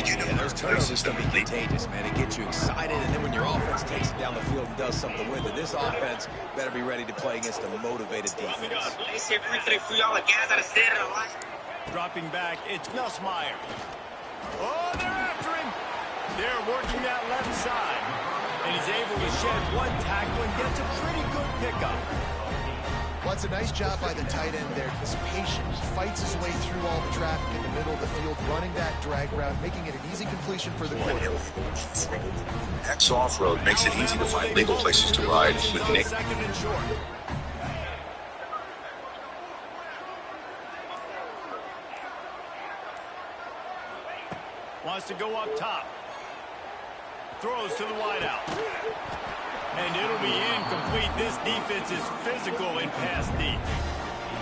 Yeah, those turnovers can be contagious, man. It gets you excited, and then when your offense takes it down the field and does something with it, this offense better be ready to play against a motivated defense. Dropping back, it's Nussmeier. Oh, they're after him. They're working that left side. And he's able to shed one tackle and gets a pretty good pickup. Well, it's a nice job by the tight end there. He's patient. He fights his way through all the traffic in the middle of the field, running that drag route, making it an easy completion for the quarterback. X Off-Road makes it easy to find legal places to ride with Nick. Second and short. Wants to go up top. Throws to the wideout. And it'll be incomplete. This defense is physical in pass deep.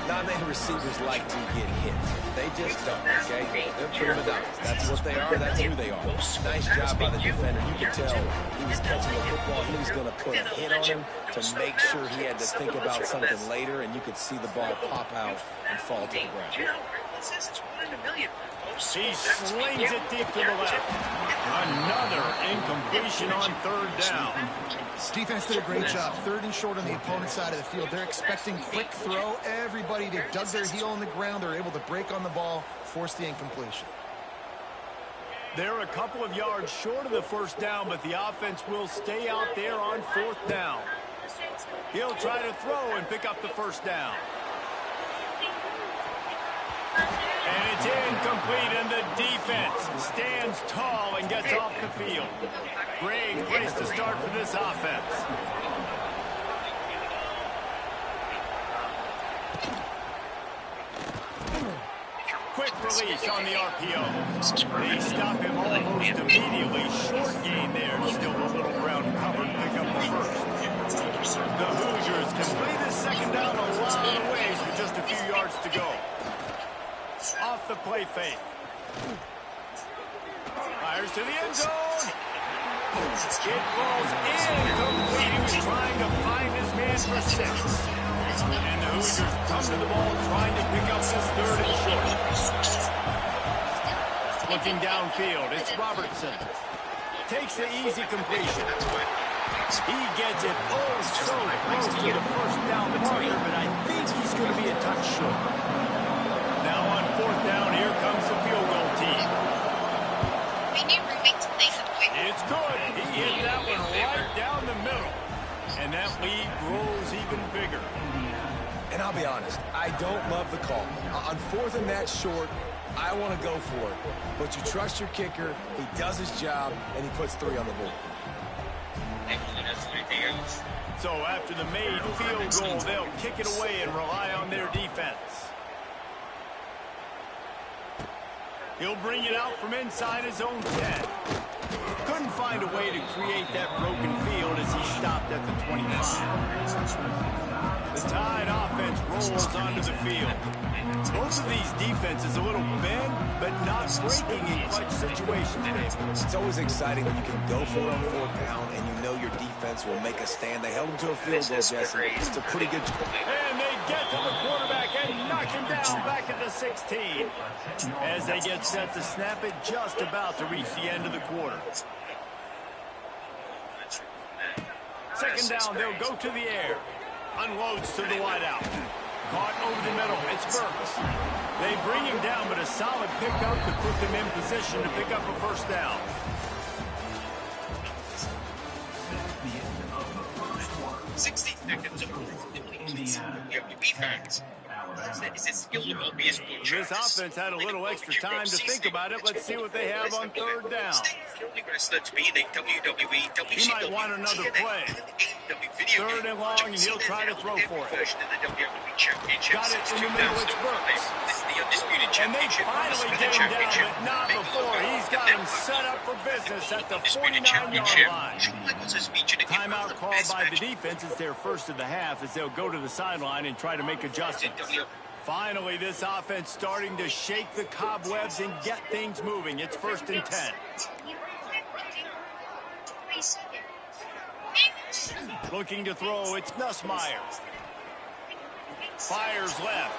Not many receivers like to get hit. They just don't, okay? They're prima donnas. That's what they are. That's who they are. Nice job by the defender. You could tell he was catching the football. He was going to put a hit on him to make sure he had to think about something later, and you could see the ball pop out and fall to the ground. He slings it deep to the left. Another incompletion on third down. Defense did a great job. Third and short on the opponent's side of the field. They're expecting quick throw. Everybody dug their heel on the ground. They're able to break on the ball, force the incompletion. They're a couple of yards short of the first down, but the offense will stay out there on fourth down. He'll try to throw and pick up the first down. And it's incomplete, and the defense stands tall and gets off the field. Great place to start for this offense. Quick release on the RPO. They stop him almost immediately. Short gain there. Still a little ground covered. Pick up the first. The Hoosiers can play this second down a lot of ways with just a few yards to go. Off the play fake. Fires to the end zone. It falls incomplete. He was trying to find his man for 6. And the Hoosiers come to the ball trying to pick up this third and short. Looking downfield, it's Robertson. Takes the easy completion. He gets it so close to the first down marker, but I think he's going to be a touch short. Now on fourth down, here comes the field goal team. It's good. He hit that one right down the middle. And that lead grows even bigger. And I'll be honest, I don't love the call. On fourth and that short, I want to go for it. But you trust your kicker, he does his job, and he puts 3 on the board. So after the made field goal, they'll kick it away and rely on their defense. He'll bring it out from inside his own 10. Couldn't find a way to create that broken field as he stopped at the 25. The Tide offense rolls onto the field. Both of these defenses a little bent, but not breaking in clutch situations, Dave. It's always exciting when you can go for it on fourth down and you know your defense will make a stand. They held him to a field goal, Jesse. It's a pretty good job. And they get to the quarterback and knock him down back at the 16. As they get set to snap it, just about to reach the end of the quarter. Second down, they'll go to the air. Unloads to the wideout. Caught over the middle. It's Burks. They bring him down, but a solid pickup to put them in position to pick up a first down. This offense had a little extra time to think about it. Let's see what they have on third down. He might want another play. Third and long, and he'll try to throw for it. Got it in the middle, it's Burks. And they finally get him down, but not before. He's got him set up for business at the 49-yard line. Timeout called by the defense. It's their first of the half as they'll go to the sideline and try to make adjustments. Finally, this offense starting to shake the cobwebs and get things moving. It's first and 10. Looking to throw, it's Nussmeier. Fires left.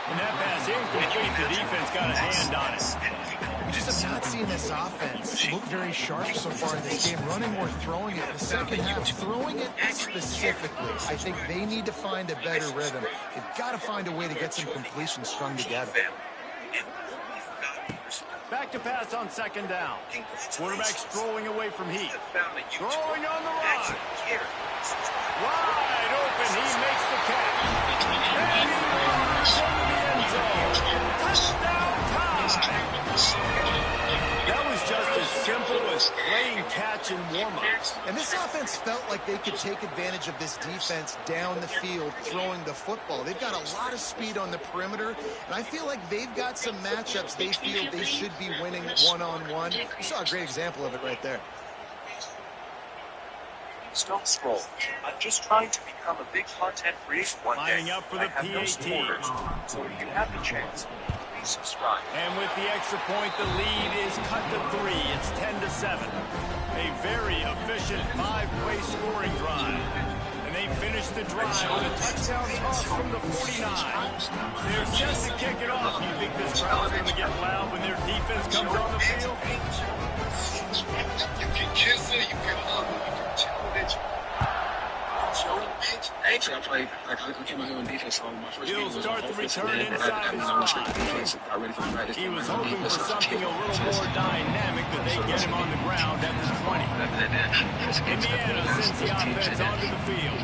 And that pass incomplete. The defense got a hand on it. Just not seeing this offense look very sharp so far in this game. Running more, throwing it in the second half. Throwing it specifically, I think they need to find a better rhythm. They've got to find a way to get some completions strung together. Back to pass on second down. Quarterback strolling away from Heath. Throwing on the run. Wide open. He makes the catch. And he runs into the end zone. Touchdown time. That was just as simple as playing catch and warm-ups. And this offense felt like they could take advantage of this defense down the field throwing the football. They've got a lot of speed on the perimeter, and I feel like they've got some matchups they feel they should be winning one-on-one. You saw a great example of it right there. Don't scroll. I'm just trying to become a big content creator one day. Lining up for the I have no PAT. supporters, so if you have the chance, please subscribe. And with the extra point, the lead is cut to 3. It's 10-7. A very efficient 5-play scoring drive. And they finish the drive with a touchdown toss from the 49. They're set to kick it off. You think this crowd's going to get loud when their defense comes on the field? You can kiss it, you can hug it, you can chill with it. Actually, I played, I came out here on defense, so my first game He'll was on start the offense, return and then inside I his got on spot. defense. I ready for practice. He was hoping for something a little more dynamic, but they get him on the ground at the 20. Indiana sends the offense onto the field.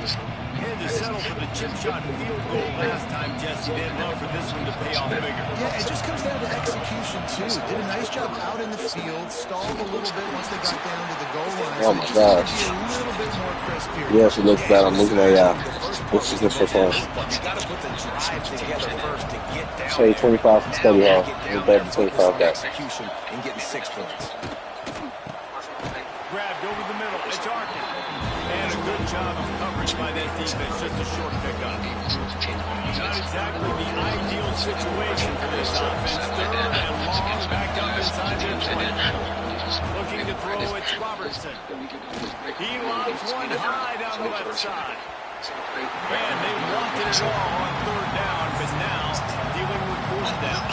Had to settle for the chip shot field goal last time, Jesse. They'd love for this one to pay off bigger. Yeah, it just comes down to execution, too. Did a nice job out in the field, stalled a little bit once they got down to the goal line. Oh, my gosh. Be a little bit more crisp here. Yes, it looks bad. I'm looking at, this is good so far. You got to put the drive together first to get down. Say 25 from Study Hall. We're better than 25 guys. Execution and getting 6 points. Grabbed over the middle. It's Arkin. And a good job of coverage by that defense. Just a short pickup. Not exactly the ideal situation for this offense. Third and long. Back up inside their 20. Looking to throw, it's Robertson. He lobs one high down the left side. Man, they wanted it all on third down, but now dealing with fourth down.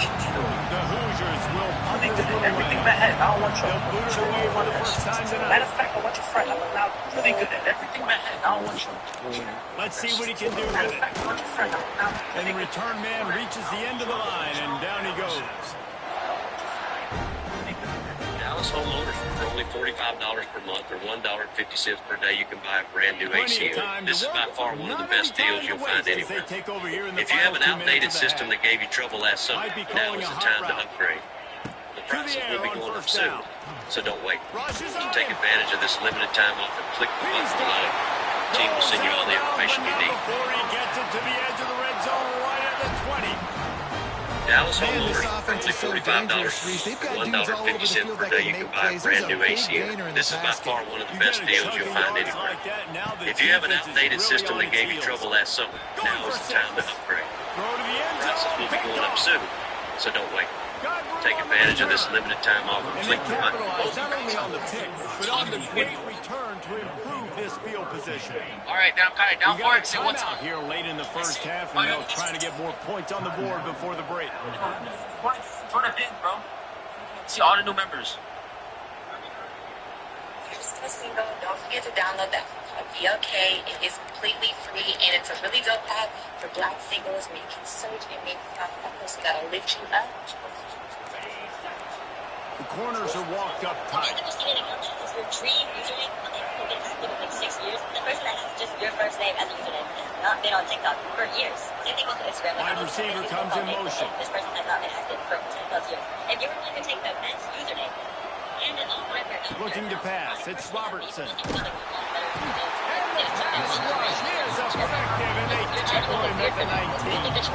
The Hoosiers will punt this one away. They'll boot it away for the first time tonight. Matter of fact, I want your friend. I'm not really good at everything but head. I don't want you. Let's see what he can do with it. And the return man reaches the end of the line, and down he goes. Dallas homeowners, for only $45 per month or $1.50 per day, you can buy a brand new AC unit. This is by far one of the best deals you'll find anywhere. If you have an outdated system that gave you trouble last summer, now is the time to upgrade. The prices will be going up soon, so don't wait. Take advantage of this limited time offer. Click the button below. The team will send you all the information you need. Before he gets it to the edge of the red zone, right at the 20. Dallas Man, this homeowners, offense is so only dangerous, $45 Reese. They've got or dudes all over the $1.50 field per that day, can you can make buy a plays. brand There's new a big AC gainer unit. in This the is by basket. far one of the You best get a deals chunk you'll of find yards anywhere. like that, now the If you have an defense is outdated really system on that its gave you heels. trouble last summer, Going now for is the time to 6. upgrade. Throw to the end Prices zone, will be picked going up off. soon, so don't wait. Got room Take on the advantage of this return. limited time offer. And they Click the button. capitalized not only on the pick, but on the great return to improve this field position. All right, now, Kai, We down got for a it. See what's timeout here late in the first half, and they'll try to get more points on the board before the break. Throw that in, bro. See all the new members. Don't forget to download that BLK. It is completely free, and it's a really dope app for Black singles where you can search and make a person that'll lift you up. The corners are walked up tight. Your dream username, okay, you've been active in like 6 years. The person that has just your first name as a username has not been on TikTok for years. Same thing with Instagram. Wide receiver comes in motion. This person has not been active for 10 plus years. If you're willing to take the men's username and an all-right Looking to pass. It's Robertson. It's Effective, and they tackle him at the 19. It's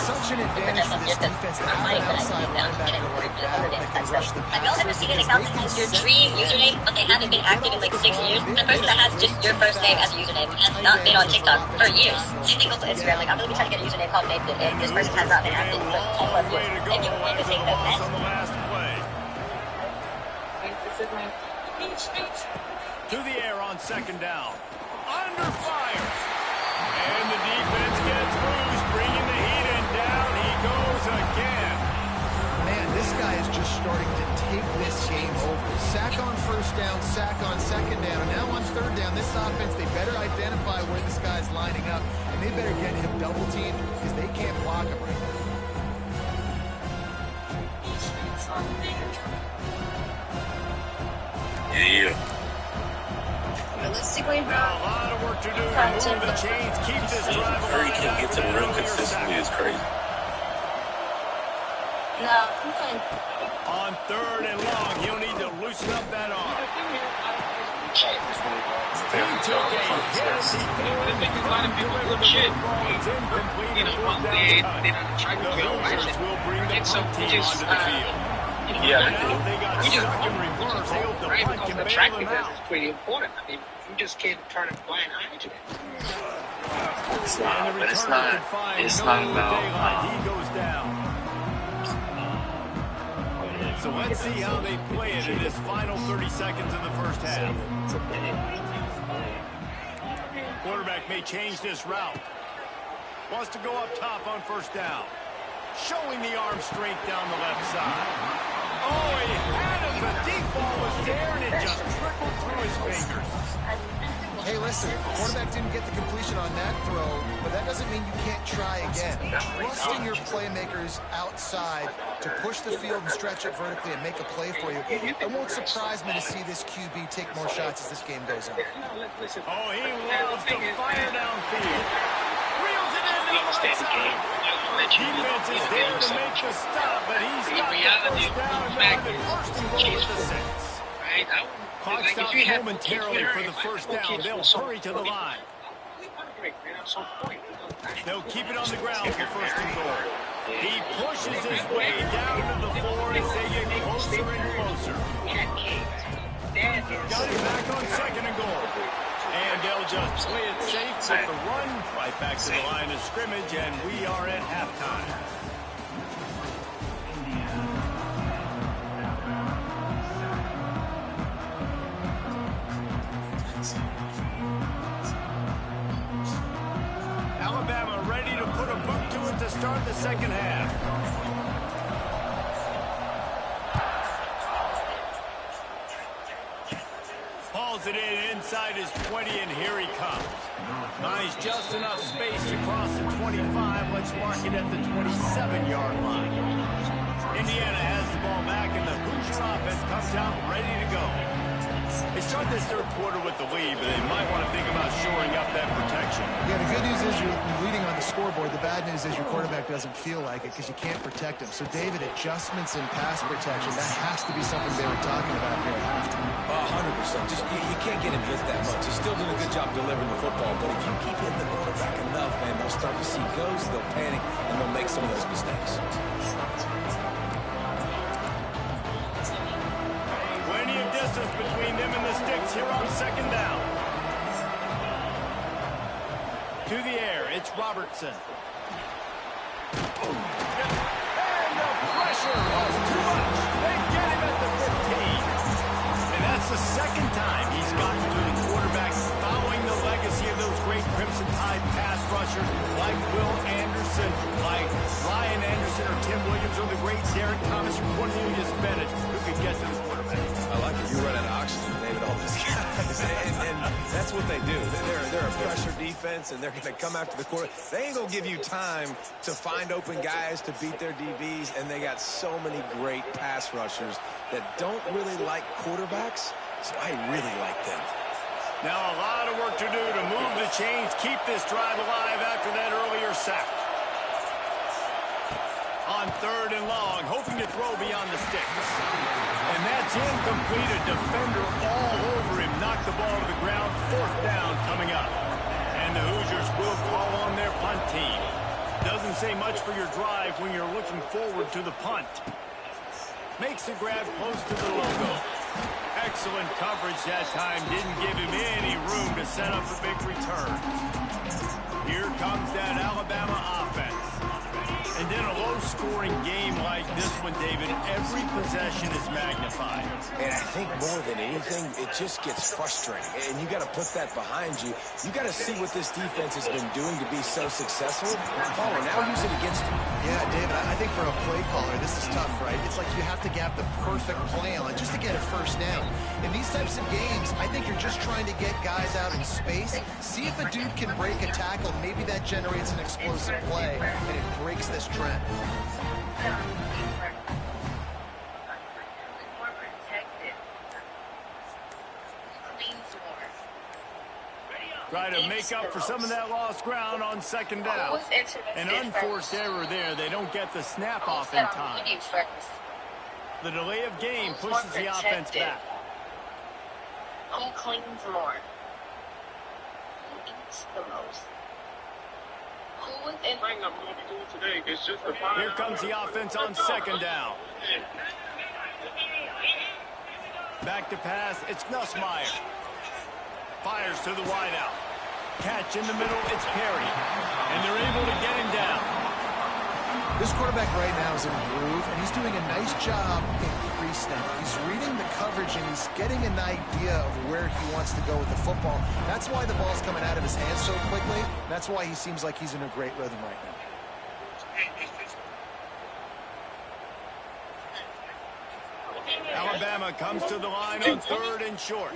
such an advantage for this defense to have an outside linebacker like that that can rush the Have y'all ever seen an account that has your dream username, but they haven't been active in like 6 years? The person that has just your first name as a username has not been on TikTok for years. Same thing goes to Instagram. Like, I'm really trying to get a username called Nathan, and this person has not been active for 10 plus years. If you're willing to take the On best, the last play. To the air on second down. Under fire. And the defense gets loose, bringing the heat in guy is just starting to take this game over. Sack on first down, sack on second down, and now on third down, this offense, they better identify where this guy's lining up, and they better get him double teamed because they can't block him right now. Yeah. Realistically, a lot of work to do to move the chains, keep this drive alive. Curry can't get to the rim consistently is crazy. no, I'm fine. On third and long, he'll need to loosen up that arm. He took a hit as he delivered the football. It's incomplete and fourth down. The Hoosiers will bring the punt team onto the field. Yeah, They got stuck in reverse. They hope the punt can bail them out. It's pretty important. I mean, you just can't turn a blind eye to that. It's not, but it's not about. He goes down. So let's see how they play it in this final 30 seconds of the first half. Quarterback may change this route. Wants to go up top on first down. Showing the arm strength down the left side. Oh, he had him. The deep ball was there, and it just trickled through his fingers. Hey, listen, the quarterback didn't get the completion on that throw, but that doesn't mean you can't try again. Trusting your playmakers outside to push the field and stretch it vertically and make a play for you. It won't surprise me to see this QB take more shots as this game goes on. Oh, he loves to fire downfield. Reels it into the right side. Defense is there to make the stop, but he's got the first down now. The first and goal at the 6. Clock stops momentarily for the first down. They'll hurry to the line. They'll keep it on the ground for first and goal. He pushes his way down to the floor as they get closer and closer. Got it back on second and goal. And they'll just play it safe with the run right back to the line of scrimmage, and we are at halftime. Alabama ready to put a boot to it to start the second half. Hauls it in inside his 20, and here he comes. Nice, just enough space to cross the 25. Let's mark it at the 27-yard line. Indiana has the ball back, and the Hoosier offense comes out ready to go. They start this third quarter with the lead, but they might want to think about shoring up that protection. Yeah, the good news is you're leading on the scoreboard. The bad news is your quarterback doesn't feel like it because you can't protect him. So, David, adjustments in pass protection, that has to be something they were talking about here at halftime. 100%. Just you can't get him hit that much. He's still doing a good job delivering the football, but if you keep hitting the quarterback enough, man, they'll start to see ghosts, they'll panic, and they'll make some of those mistakes. Plenty of distance between them and the sticks here on second down. To the air, it's Robertson. And the pressure was too much. They get him at the 15. And that's the second time he's gotten to the quarterback, following the legacy of those great Crimson Tide pass rushers like Will Anderson, like Ryan Anderson or Tim Williams, or the great Derek Thomas or Cornelius Bennett, who could get to the quarterback. I like it. You run out of oxygen, David, all these guys. and that's what they do. They're a pressure defense, and they're going to come after the quarterback. They ain't going to give you time to find open guys to beat their DBs, and they got so many great pass rushers that don't really like quarterbacks, so I really like them. Now a lot of work to do to move the chains, keep this drive alive after that earlier sack. On third and long, hoping to throw beyond the sticks. And that's incomplete. A defender all over him. Knocked the ball to the ground. Fourth down coming up. And the Hoosiers will call on their punt team. Doesn't say much for your drive when you're looking forward to the punt. Makes the grab close to the logo. Excellent coverage that time. Didn't give him any room to set up a big return. Here comes that Alabama offense. And in a low-scoring game like this one, David, every possession is magnified. And I think more than anything, it just gets frustrating. And you got to put that behind you. You got to see what this defense has been doing to be so successful. Caller, now use it against him. Yeah, David, I think for a play caller, this is tough, right? It's like you have to have the perfect play on just to get a first down. In these types of games, I think you're just trying to get guys out in space, see if a dude can break a tackle. Maybe that generates an explosive play, and it breaks this trend. Try to make up for some of that lost ground on second down. An unforced error there. They don't get the snap off in time. The delay of game pushes the offense back. Who cleans more? Who eats the most? Who is in? Here comes the offense on second down. Back to pass. It's Nussmeier. Fires to the wideout. Catch in the middle. It's Perry. And they're able to get him down. This quarterback right now is in a groove, and he's doing a nice job in pre-snap. He's reading the coverage, and he's getting an idea of where he wants to go with the football. That's why the ball's coming out of his hands so quickly. That's why he seems like he's in a great rhythm right now. Alabama comes to the line on third and short.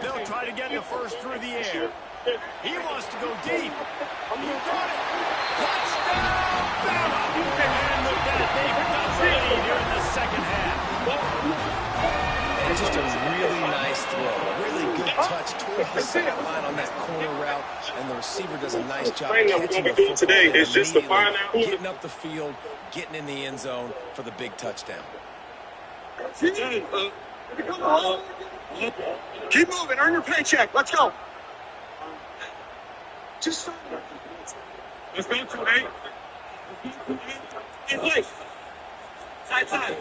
They'll try to get the first through the air. He wants to go deep. He got it. Touchdown, Bama! And with that, they've got the lead here in the second half. And just a really nice throw. Really good touch towards the sideline on that corner route. And the receiver does a nice job catching the football today is just getting up the field, getting in the end zone for the big touchdown. Keep moving. Earn your paycheck. Let's go. Just let's go today. In place. Side. Slow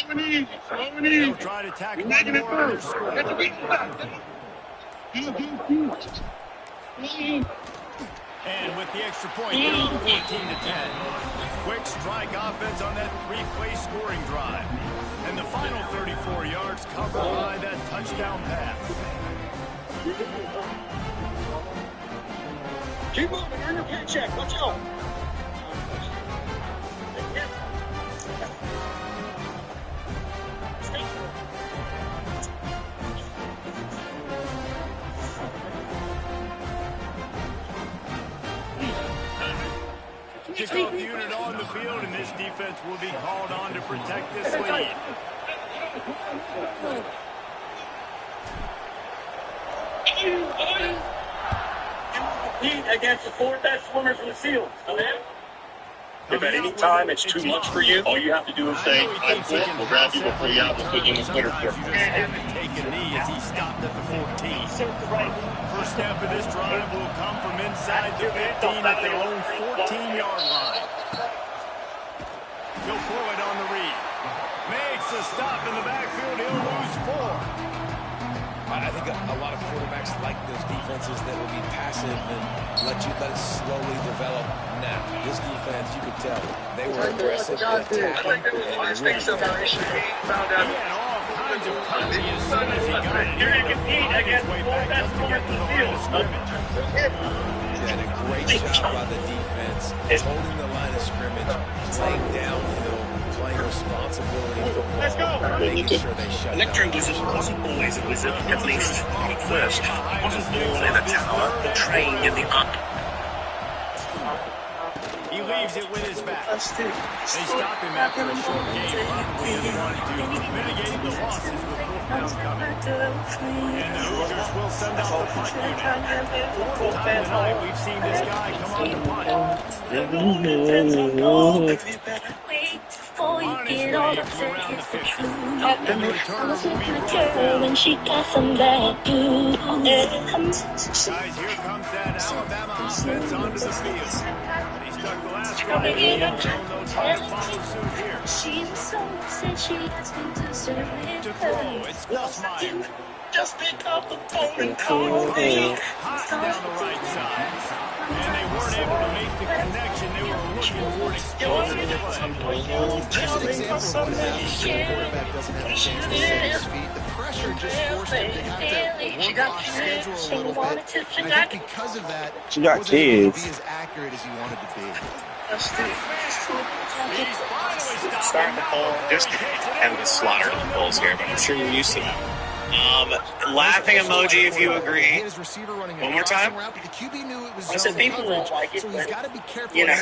and easy. They'll try to tackle one more on the score. And with the extra point, they're on 14-10. Quick strike offense on that three-play scoring drive. And the final 34 yards covered by that touchdown pass. Keep moving. Earn your paycheck. Let's go. Kickoff unit on the field, and this defense will be called on to protect this lead. Against the four best swimmers in the field. If at any time it's too much for you, all you have to do is say, I quit, we'll grab you before you have to put you in the Twitter clip. Take a knee as he stopped at the 14. First snap of this drive will come from inside the 15 at their own 14-yard line. He'll pull it on the read. Makes a stop in the backfield. He'll lose 4. I think a lot of quarterbacks like those defenses that will be passive and let it slowly develop. Now, this defense, you could tell, they were aggressive and attacking. He had all kinds of coverage as soon as he got it. Here you can eat against the way back just to get to the line of scrimmage. And a great job by the defense, holding the line of scrimmage, playing downhill, playing responsibility football. Let's go. Making sure they shut Electro down. Wizard wasn't always a wizard, at least not at first. He wasn't born in a tower, trained in the art. He leaves it with his back. They stop him after a short game, probably as wanted to mitigate the losses with fourth down coming. And the Hoosiers will send out the punt unit. Fourth time tonight, we've seen this guy come on the punt. On his way from around the 50. And the returner will be brought down. Guys, here comes that Alabama offense onto the field. They stuck the last drive in the end zone. They'll try to follow suit here. To throw, it's Nussmeier. Just pick up the phone and call me. Hot down the right side. And they weren't able to make the connection. They were looking for an explosive play. Just an example of what happens when the quarterback doesn't have a chance to set his feet. The pressure just forced him to have to work off schedule a little bit. And I think because of that, he wasn't able to be as accurate as he wanted to be. Starting to pull, just having to slaughter the pulls here, but I'm sure you're used to that. Laughing emoji if you agree. One more time. I said people don't like it, but you know,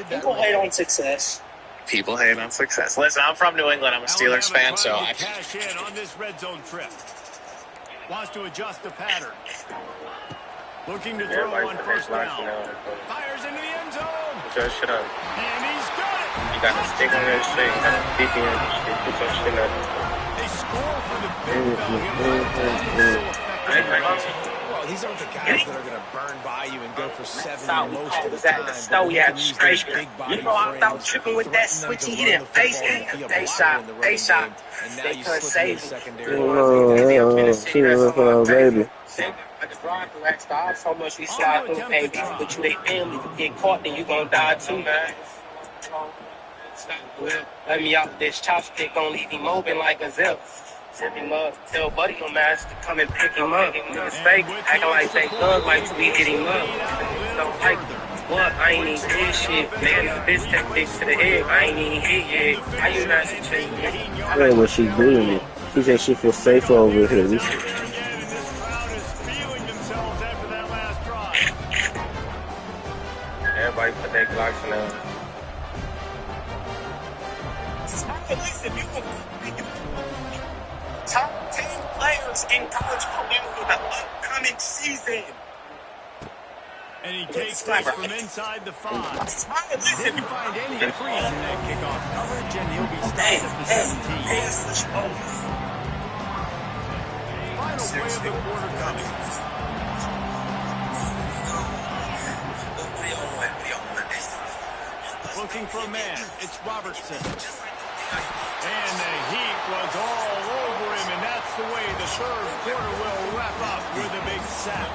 people hate on success. People hate on success. Listen, I'm from New England. I'm a Steelers fan, so I cash in on this red zone trip. Wants to adjust the pattern. Looking to throw on first down. Fires into the end zone. Just shut up. And he's got it. You got to stick on that shit. You got to beat the shit up. They score for the big bell. Well, these aren't the guys that are going to burn by you and go for 70 most of the time. The stove, yeah, straight. You know, I thought tripping with that switch. He didn't face it. They shot. They couldn't save him. Baby. So much we slide through, baby. But you ain't family. You get caught, then you gonna die too, man. Let me out this chopstick, gonna leave him open like a zip. Zip him up. Tell Buddy on mask to come and pick him up. Niggas fake, acting like they thug, like we hit him up. Don't like what? I ain't even did shit. Man, this bitch that bitch to the head. I ain't even hit yet. How you not saying? That ain't what she doing. She said she feels safe over here. Everybody put their Glocks in there. Listen, you top 10 players in college football for the upcoming season. And he takes this from inside the 5. Didn't find any freeze in that kickoff coverage, and he'll be stopped at the 17. Final play of the quarter coming. Looking for a man. It's Robertson. And the heat was all over him, and that's the way the third quarter will wrap up with a big sack.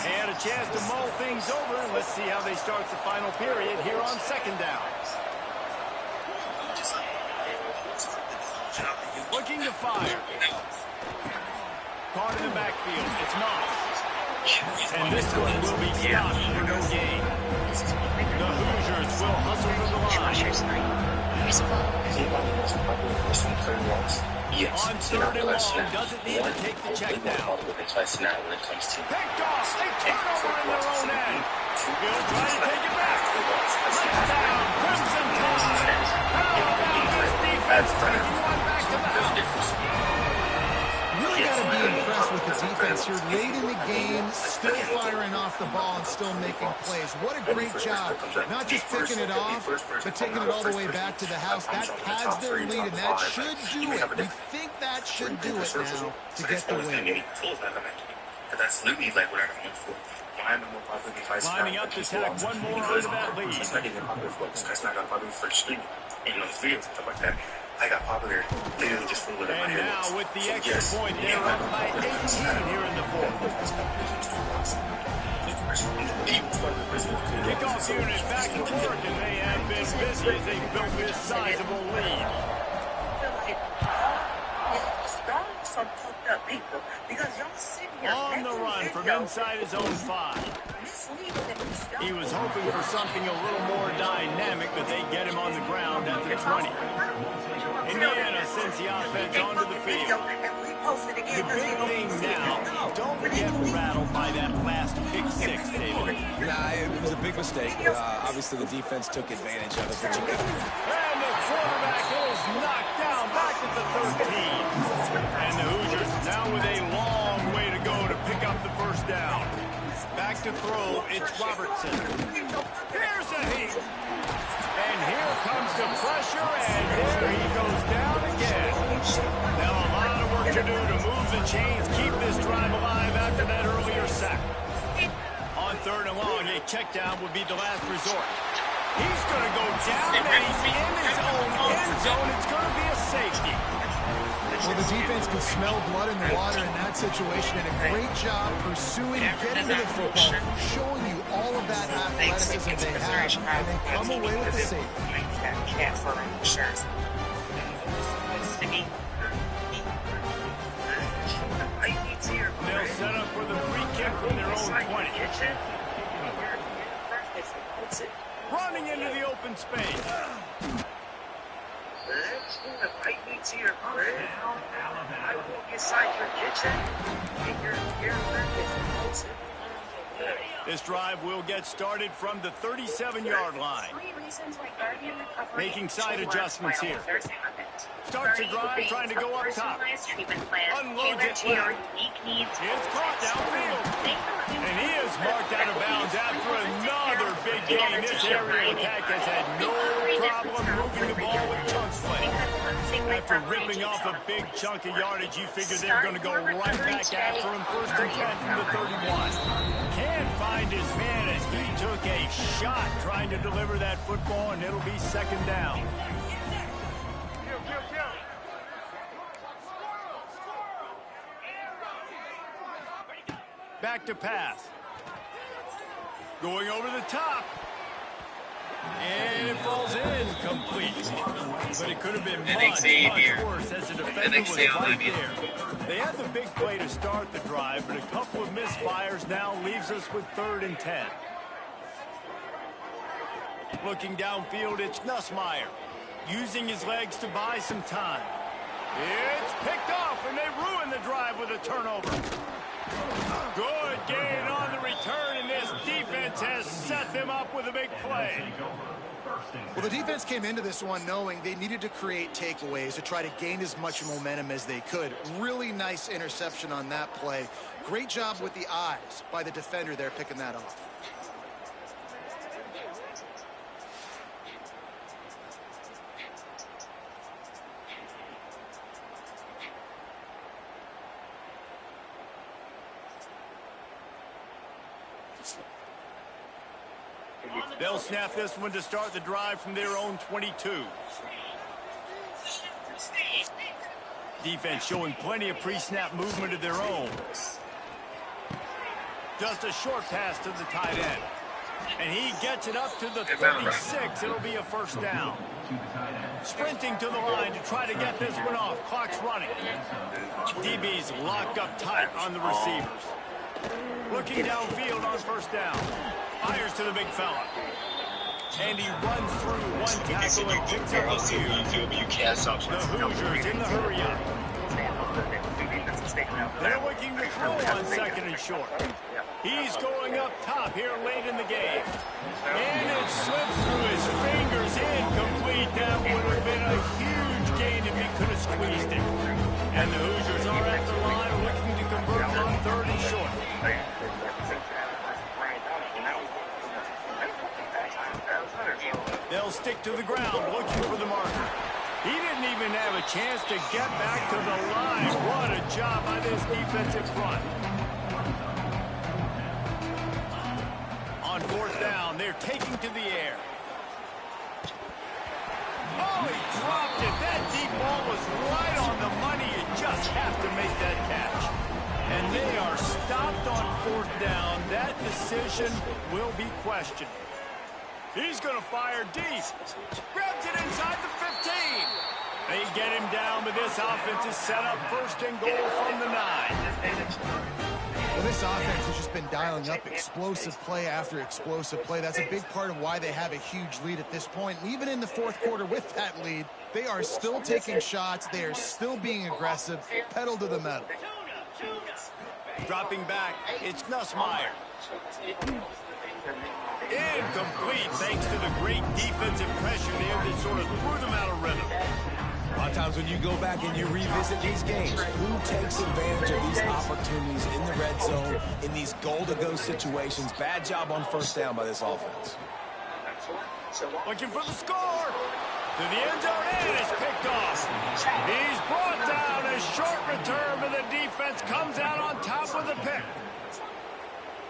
They had a chance to mull things over. Let's see how they start the final period here on second down. Looking to fire. Caught in the backfield. It's Moss. And this one will be stopped for no gain. The Hoosiers will hustle to the line. On third and long, doesn't need to take the check down. Picked off, a turnover in their own end. He'll try to take it back. Touchdown, Crimson Tide. How about this defense taking one back to back? Really got to be impressed with the defense here late in the game, still firing off the ball and still making plays. What a great job. Not just picking it off, but taking it all the way back to the house. That pads their lead, and that should do it. We think that should do it now to get the win. That's literally like what I'm for. Lining up to tack one more under that lead. I got popular literally just for whatever. And now with the extra point, they're up by 18 here in the fourth. Kickoff unit back to work, and they have been busy as they built this sizable lead. On the run from inside his own 5. He was hoping for something a little more dynamic, but they get him on the ground at the 20. Indiana sends the offense onto the field. The big thing now, don't get rattled by that last pick 6, David. Nah, it was a big mistake. Obviously, the defense took advantage of it. But you got and the quarterback is knocked down back at the 13. And the Hoosiers now with a long way to go to pick up the first down. Back to throw, it's Robertson. Here's a heat. And here comes the pressure, and there he goes down again. Now a lot of work to do to move the chains, keep this drive alive after that earlier sack. On third and long, a check down would be the last resort. He's going to go down, and he's in his own end zone. It's going to be a safety. Well, the defense could smell blood in the water in that situation, and a great job pursuing, getting to the football, showing you all of that athleticism they have, and they come away with the safety. They'll set up for the free kick from their own 20. Running into the open space. This drive will get started from the 37-yard line. Making side adjustments here. Starts a drive trying to go up top. Unloads it left. It's caught downfield. And he is marked out of bounds after another big gain. This aerial attack has had no problem moving the ball with chunk play. After ripping off a big chunk of yardage, you figure they're going to go right back after him. 1st and 10 from the 31. Can't find his man as he took a shot trying to deliver that football, and it'll be 2nd down. Back to pass. Going over the top. And it falls in complete. But it could have been much worse as the defender was right there. They had the big play to start the drive, but a couple of misfires now leaves us with 3rd and 10. Looking downfield, it's Nussmeier. Using his legs to buy some time. It's picked off, and they ruin the drive with a turnover. Good gain on the return, and this defense has set them up with a big play. Well, the defense came into this one knowing they needed to create takeaways to try to gain as much momentum as they could. Really nice interception on that play. Great job with the eyes by the defender there picking that off. They'll snap this one to start the drive from their own 22. Defense showing plenty of pre-snap movement of their own. Just a short pass to the tight end. And he gets it up to the 36. It'll be a 1st down. Sprinting to the line to try to get this one off. Clock's running. DB's locked up tight on the receivers. Looking downfield on 1st down. Fires to the big fella. And he runs through one tackle and picks up a few. The Hoosiers in the hurry-up. They're looking to throw on 2nd and short. He's going up top here late in the game. And it slips through his fingers, incomplete. That would have been a huge gain if he could have squeezed it. And the Hoosiers are at the line looking to convert on 3rd and short. They'll stick to the ground looking for the marker. He didn't even have a chance to get back to the line. What a job by this defensive front. On 4th down, they're taking to the air. Oh, he dropped it. That deep ball was right on the money. You just have to make that catch. And they are stopped on 4th down. That decision will be questioned. He's going to fire deep. Grabs it inside the 15. They get him down, but this offense is set up 1st and goal from the 9. Well, this offense has just been dialing up explosive play after explosive play. That's a big part of why they have a huge lead at this point. And even in the 4th quarter with that lead, they are still taking shots. They are still being aggressive. Pedal to the metal. Dropping back, it's Nussmeier. Incomplete thanks to the great defensive pressure there that sort of threw them out of rhythm. A lot of times when you go back and you revisit these games, who takes advantage of these opportunities in the red zone, in these goal-to-go situations? Bad job on 1st down by this offense. Looking for the score. To the end zone, and it's picked off. He's brought down. A short return, but the defense comes out on top with a pick.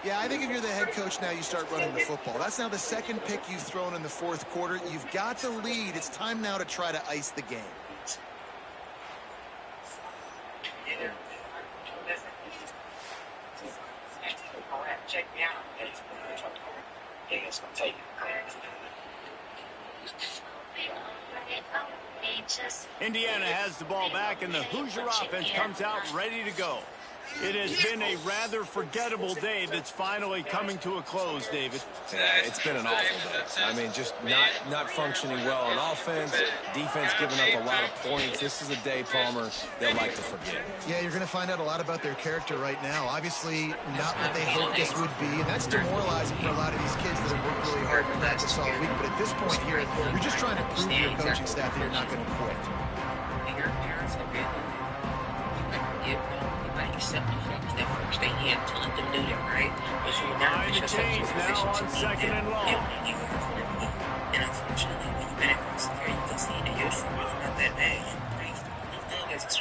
Yeah, I think if you're the head coach now, you start running the football. That's now the second pick you've thrown in the fourth quarter. You've got the lead. It's time now to try to ice the game. Check me out. Indiana has the ball back, and the Hoosier offense comes out ready to go. It has been a rather forgettable day that's finally coming to a close, David. Yeah, it's been an awful day. I mean, just not functioning well on offense, defense giving up a lot of points. This is a day, Palmer, they'll like to forget. Yeah, you're going to find out a lot about their character right now. Obviously, not what they hoped this would be, and that's demoralizing for a lot of these kids that have worked really hard to practice all week. But at this point here, you're just trying to prove to your coaching staff that you're not going to quit. They have to let them do that, right? But you're not Behind the chains now on second and long. And unfortunately, when you've been across the area, you can see that your football is not that bad.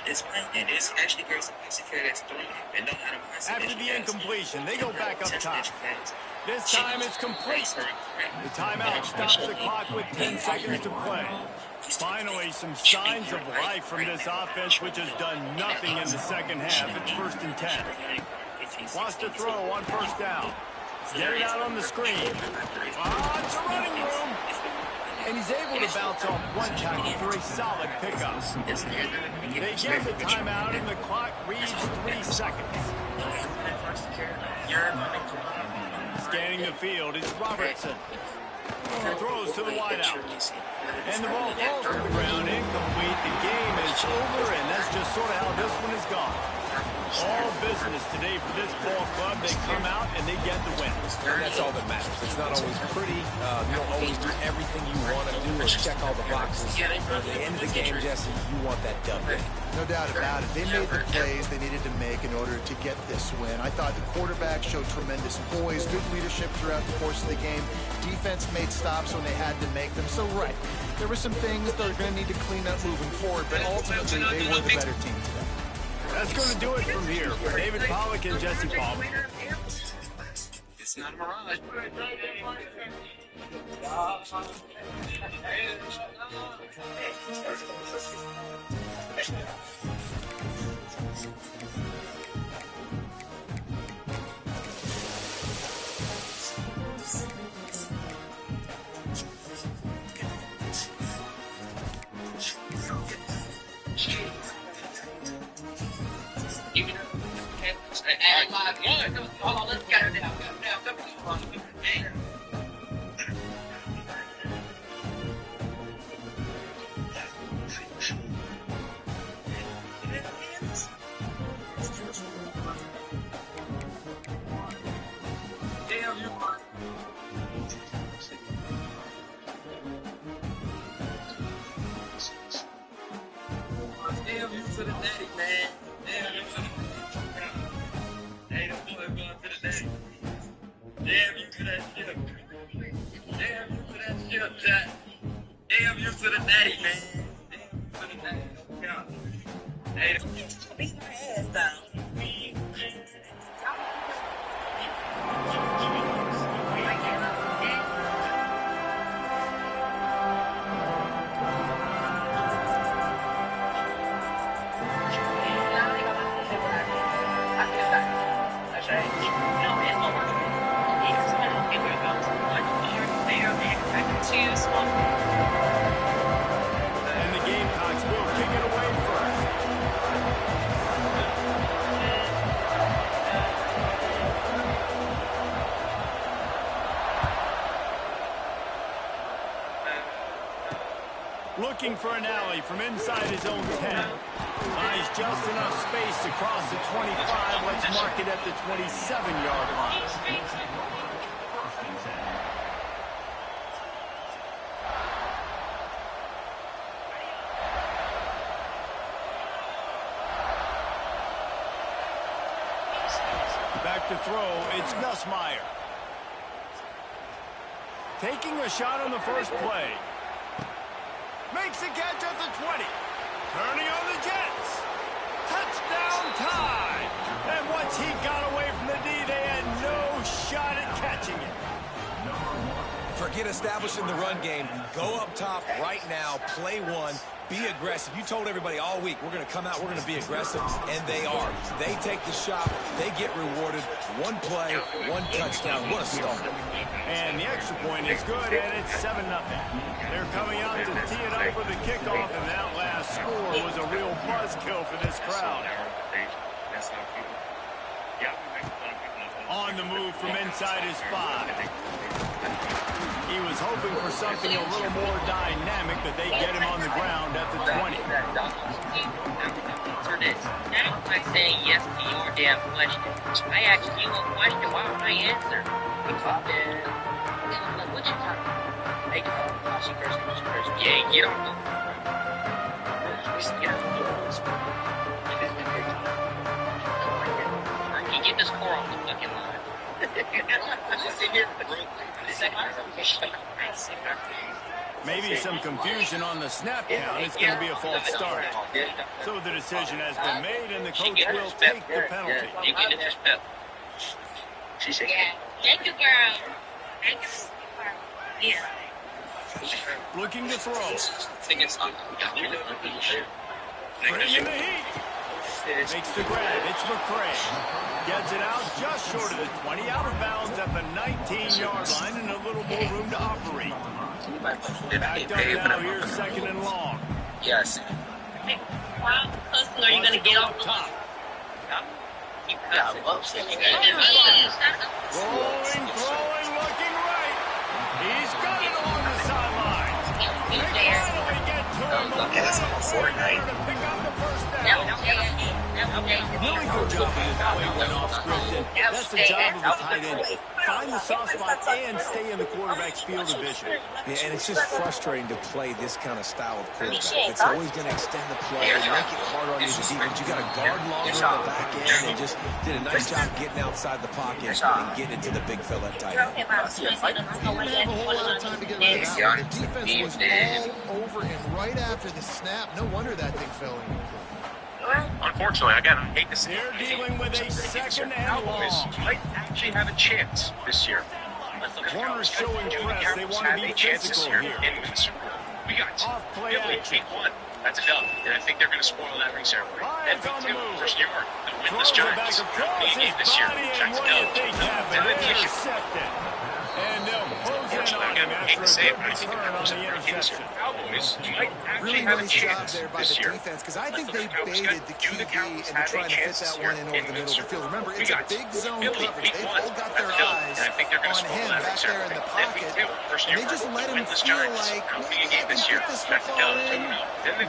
It's playing, and it's actually very secure that's doing it. And know how to pass. After the incompletion, they go back up top. This time it's complete. The timeout stops the clock with 10 seconds to play. Finally, some signs of life from this offense, which has done nothing in the second half. It's 1st and 10. Wants to throw on 1st down. Get it out on the screen. It's a running room. And he's able to bounce off one tackle for a solid pickup. They get the timeout, and the clock reads 3 seconds. Scanning the field, it's Robertson. Throws to the wideout. And the ball falls to the ground, incomplete. The game is over, and that's just sort of how this one is gone. All business today for this ball club. They come out and they get the win. And that's all that matters. It's not always pretty. You don't always do everything you want to do or check all the boxes. At the end of the game, Jesse, you want that W. No doubt about it. They made the plays they needed to make in order to get this win. I thought the quarterback showed tremendous poise, good leadership throughout the course of the game. Defense made stops when they had to make them. So, right, there were some things they're going to need to clean up moving forward, but ultimately they were the better team today. That's going to do it from here. For David Pollack and Jesse Palmer. It's not a mirage. Damn you to the daddy, man. Damn you to the Hey, the boy going to the daddy. Damn you to that ship. Damn you to that ship, Jack. Damn you to the daddy, man. Damn you to the daddy. God. Hey, beat my ass down. And the Gamecocks will kick it away first. Looking for an alley from inside his own 10. Finds just enough space to cross the 25. Let's mark it at the 27-yard line. Back to throw, it's Nussmeier. Taking a shot on the first play. Makes the catch at the 20. Turning on the Jets. Touchdown time. And once he got away from the D, they had no get established in the run game, go up top right now, play one, be aggressive. You told everybody all week, we're going to come out, we're going to be aggressive, and they are. They take the shot, they get rewarded. One play, one touchdown. What a start. And the extra point is good, and it's 7-0. They're coming out to tee it up for the kickoff, and that last score was a real buzzkill for this crowd. On the move from inside his 5. He was hoping for something a little more dynamic, but they get him on the ground at the 20. For this, now I'm saying yes to your damn question. I asked you a question, why don't I answer? We talked what you talking about? Hey, she first. Yeah, get on the get this core off the fucking line. Maybe some confusion on the snap count. It's going to be a false start. So the decision has been made, and the coach will take the penalty. You get it, just pep. She said, thank you, girl. Thank you. Yeah. Looking to throw. Bringing in the heat. Makes the grab. It's McCray. Gets it out just short of the 20. Out of bounds at the 19-yard line and a little more room to operate. Backed up now here, 2nd and long. Yes. Hey, wow, Hustle, are you going to get off top? Keep cussing. Throwing, looking right. He's got it along the sideline. They finally get to him. That's on Fortnite. To pick up the first down. Really good job of this play went off script, and that's the job of the tight end. Find the soft spot and stay in the quarterback's field of vision. Yeah, and it's just frustrating to play this kind of style of quarterback. It's always going to extend the play and make it harder on you as a defense. You got to guard longer on the back end, and just did a nice job getting outside the pocket and getting into the big fella tight end. He didn't have a whole lot of time to get rid of that one. The defense was all over him right after the snap. No wonder that thing fell in. Unfortunately, again, I hate to say it. They're dealing with a 2nd and Cowboys long. might actually have a chance this year. Corners showing press. They want to be physical here. In the Super Bowl. We got Off-play action. Week 1. That's a dub, and I think they're going to spoil that ring ceremony. And on the move. First year, the winless Throws it back Giants. across his This year, body, and Giants what do you dub. think happened? Intercepted. And they'll close in on him after a good return on the interception. Cowboys might actually Really have a nice job chance there by this the year. defense, because I think they baited the QB into trying to fit that one in over the middle of the field. Remember, it's a big zone coverage. They've all got their eyes on him back there in the pocket, and they just let him feel like, maybe I can get this football in.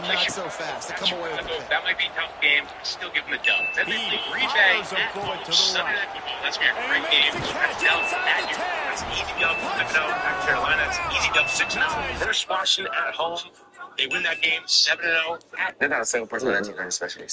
Not so fast. They come away with the pick. That might be a tough game. Still give them the dub. Then they play Green Bay at home Sunday night football. That's going to be a great game. That's an easy dub. Back Carolina, that's an easy dub 6-0. First Washington at home. They win that game 7-0. They're not a single person on that team, especially.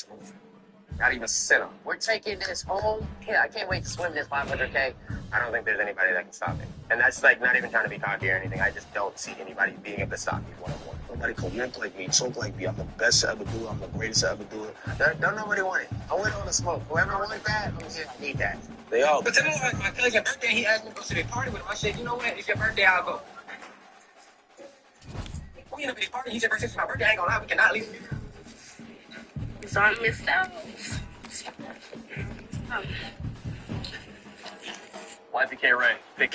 Not even sit them. We're taking this home. Yeah, I can't wait to swim this 500K. I don't think there's anybody that can stop me. And that's like not even trying to be cocky or anything. I just don't see anybody being able to stop me one-on-one. Nobody can win like me, choke like me. I'm the best to ever do it. I'm the greatest to ever do it. Don't nobody want it. I went on the smoke. Whoever wants that, I need that. They all. But today, my cousin's birthday, he asked me to go to the party with him. I said, you know what? It's your birthday, I'll go. We end up at his party. He said, it's my birthday. I ain't gonna lie. We cannot leave. It's on Miss out. YPK Ray, pick.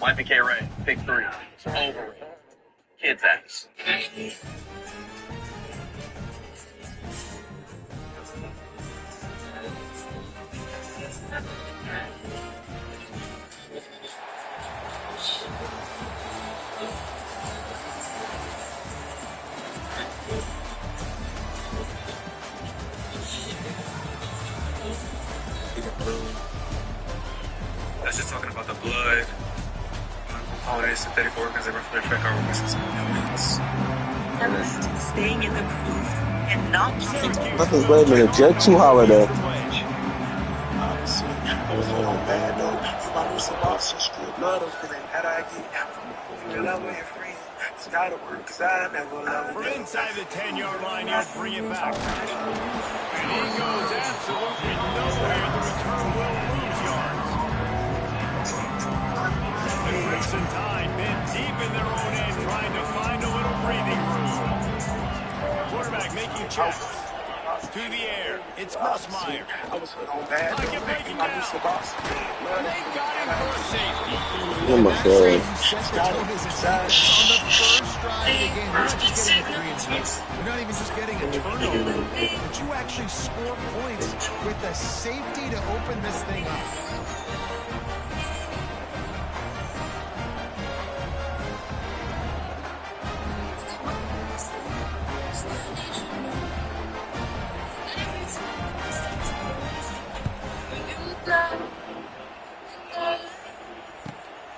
YPK Ray, pick 3. Over. Kids ass. That's just talking about the blood. Holiday synthetic organs that affect our weaknesses and elements. Staying in the proof and not Nothing great than a Jet 2 holiday. From inside the 10-yard line, he'll bring it back. And he goes absolutely nowhere. The return will lose yards. checks. To the air. It's Nussmeier. Pocket breaking down. They got him for a safety. Oh my God. On the first drive of the game, you're not just getting a 3 and 2. You're not even just getting a turnover, but you actually score points with the safety to open this thing up.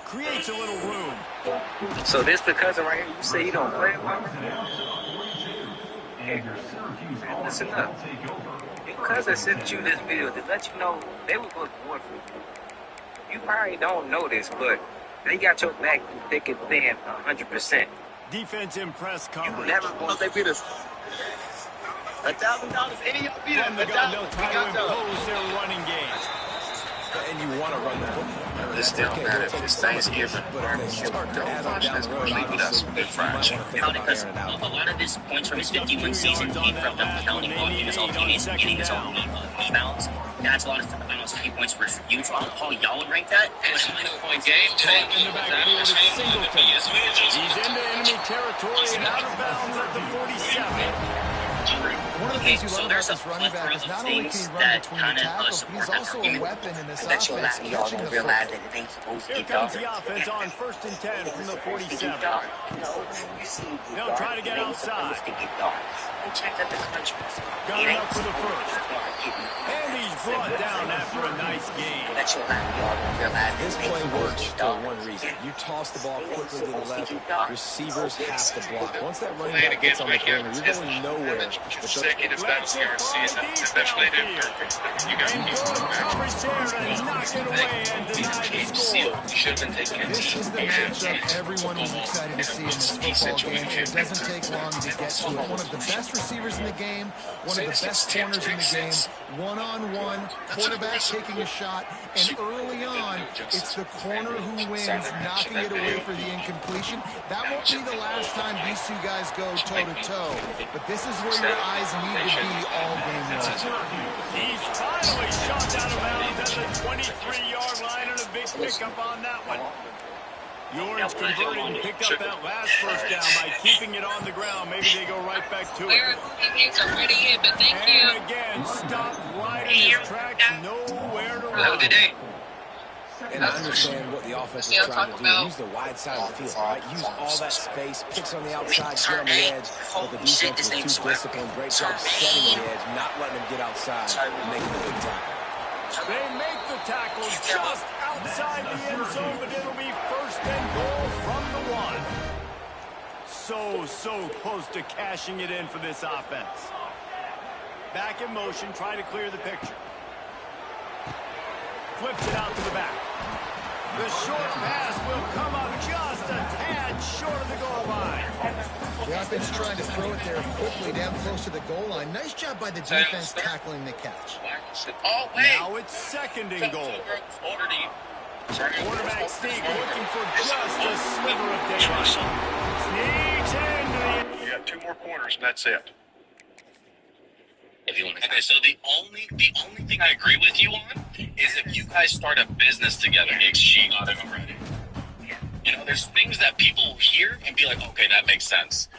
Creates a little room. So this the cousin right here, you say he don't play? Hey, listen up. Your cousin sent you this video to let you know they were going to war for you. You probably don't know this, but they got your back thick and thin 100%. Defense in press coverage. You never want they beat us. $1,000. Any of y'all beat us? From the gun, they'll try to impose their running game. And you want to run the football. This still matter if it's Thanksgiving barbecue. Don't watch that's going to leave with us with fries. Because a lot of his points from his 51 season came from the counting blocking his own teammates and getting his own rebounds. That's a lot of almost 50 points for you. So I don't know how y'all would rank that. It's a 9-point game. In the backfield, it's Singleton. He's into enemy territory and out of bounds at the 47. One of the things you love about this running back is not only can he run between the tackles, but he's also a weapon in this offense, catching the football. Here comes the offense on 1st and 10 from the 47. They'll try to get outside. Gunning up for the first. And he's brought down after a nice game. His play works for one reason. You toss the ball quickly to the left, receivers have to block. Once that running back gets on the corner, you're going nowhere. Consecutive Thanksgiving season, especially they did perfect. You got to keep them back. Should have been taken. This is the matchup everyone was excited to see in this football game. It doesn't take long to get to it. One of the best receivers in the game, one of the best corners in the game, one-on-one, quarterback taking a shot, and early on, it's the corner who wins, knocking it away for the incompletion. That won't be the last time these two guys go toe-to-toe, but this is where your eyes need to be all game long. He's finally shot out of bounds at the 23-yard line and a big pickup on that one. The Orange converted and picked up that last first down by keeping it on the ground. Maybe they go right back to it. And again, stopped right in his tracks, nowhere to run. Have a good day. And I understand what the offense is trying to do. Use the wide side of the field, right? Use all that space, picks on the outside, get on the edge. But the defense is too disciplined. Great job setting the edge, not letting them get outside and making the big tackle. They make the tackle just outside the end zone, but it'll be 1st and goal from the 1. So close to cashing it in for this offense. Back in motion, trying to clear the picture. Flips it out to the back. The short pass will come up just a tad short of the goal line. The offense trying to throw it there quickly down close to the goal line. Nice job by the defense tackling the catch. Now it's 2nd and goal. Quarterback sneak looking for just a sliver of daylight. Sneaks into the... We got 2 more corners, and that's it. Okay, so the only thing I agree with you on is if you guys start a business together, makes cheat on it already. You know, there's things that people hear and be like, okay, that makes sense.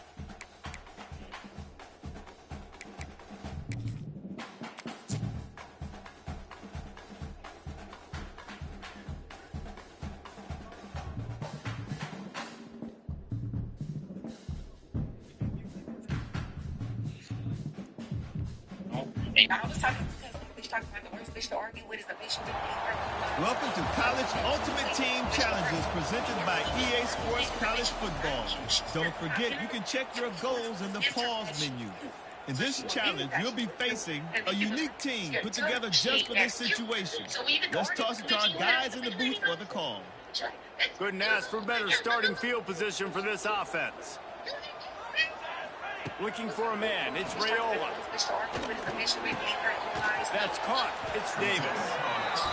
Welcome to College Ultimate Team Challenges presented by EA Sports College Football. Don't forget, you can check your goals in the pause menu. In this challenge, you'll be facing a unique team put together just for this situation. Let's toss it to our guys in the booth for the call. Couldn't ask for better starting field position for this offense. Looking for a man. It's Raiola. That's caught. It's Davis.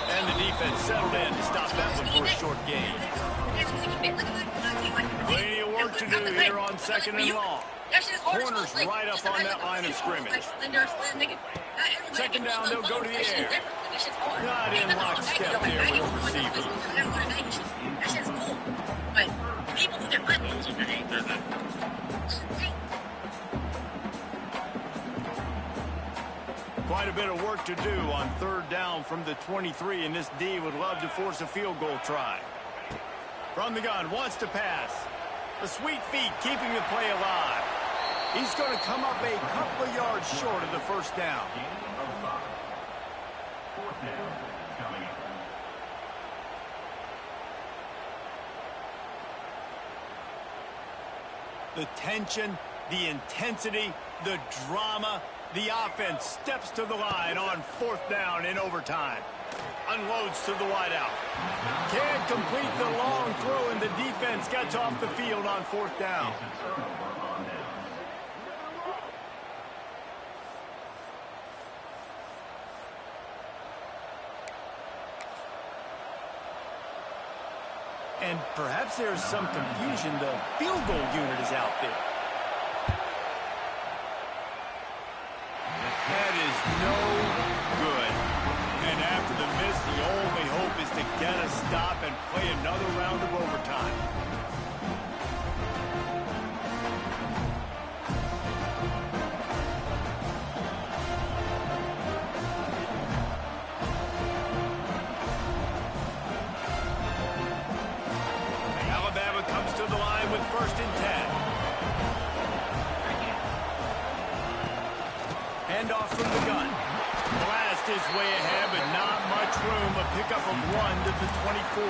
And the defense settled in to stop that one for a short gain. Plenty of work to do here on 2nd and long. Corner's right up on that line of scrimmage. Second down, they'll go to the air. Not in lockstep there with the receiver. That shit's cool. But people do their buttons. Quite a bit of work to do on third down from the 23, and this D would love to force a field goal try. From the gun, wants to pass. The sweet feet keeping the play alive. He's going to come up a couple of yards short of the first down. The tension, the intensity, the drama, the offense steps to the line on fourth down in overtime. Unloads to the wideout. Can't complete the long throw, and the defense gets off the field on fourth down. And perhaps there's some confusion. The field goal unit is out there. That is no good. And after the miss, the only hope is to get a stop and play another round of overtime. Alabama comes to the line with 1st and 10. Handoff from the gun. Blast is way ahead, but not much room. A pickup of 1 to the 24.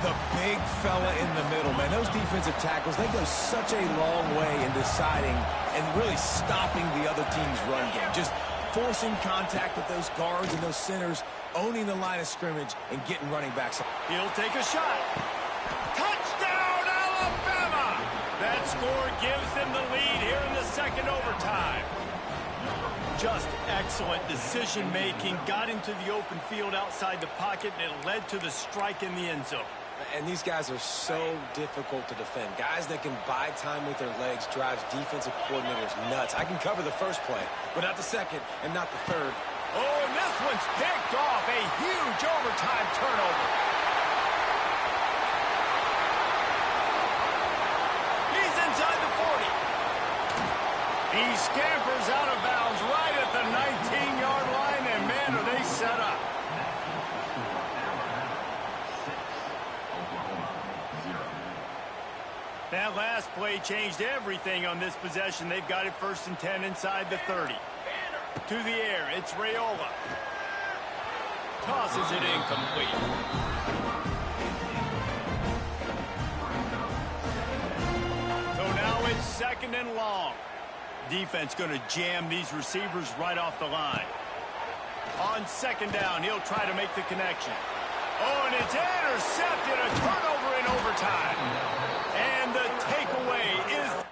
The big fella in the middle, man. Those defensive tackles, they go such a long way in deciding and really stopping the other team's run game. Just forcing contact with those guards and those centers, owning the line of scrimmage, and getting running backs. He'll take a shot. Touchdown, Alabama! That score gives them the lead here in the second overtime. Just excellent decision-making. Got into the open field outside the pocket, and it led to the strike in the end zone. And these guys are so difficult to defend. Guys that can buy time with their legs drives defensive coordinators nuts. I can cover the first play, but not the second and not the third. Oh, and this one's picked off. A huge overtime turnover. He's inside the 40. He scampers out of bounds right at the 19-yard line, and man, are they set up. That last play changed everything on this possession. They've got it 1st and 10 inside the 30. To the air, it's Raiola. Tosses it incomplete. So now it's 2nd and long. Defense going to jam these receivers right off the line. On 2nd down, he'll try to make the connection. Oh, and it's intercepted. A turnover in overtime. And the takeaway is...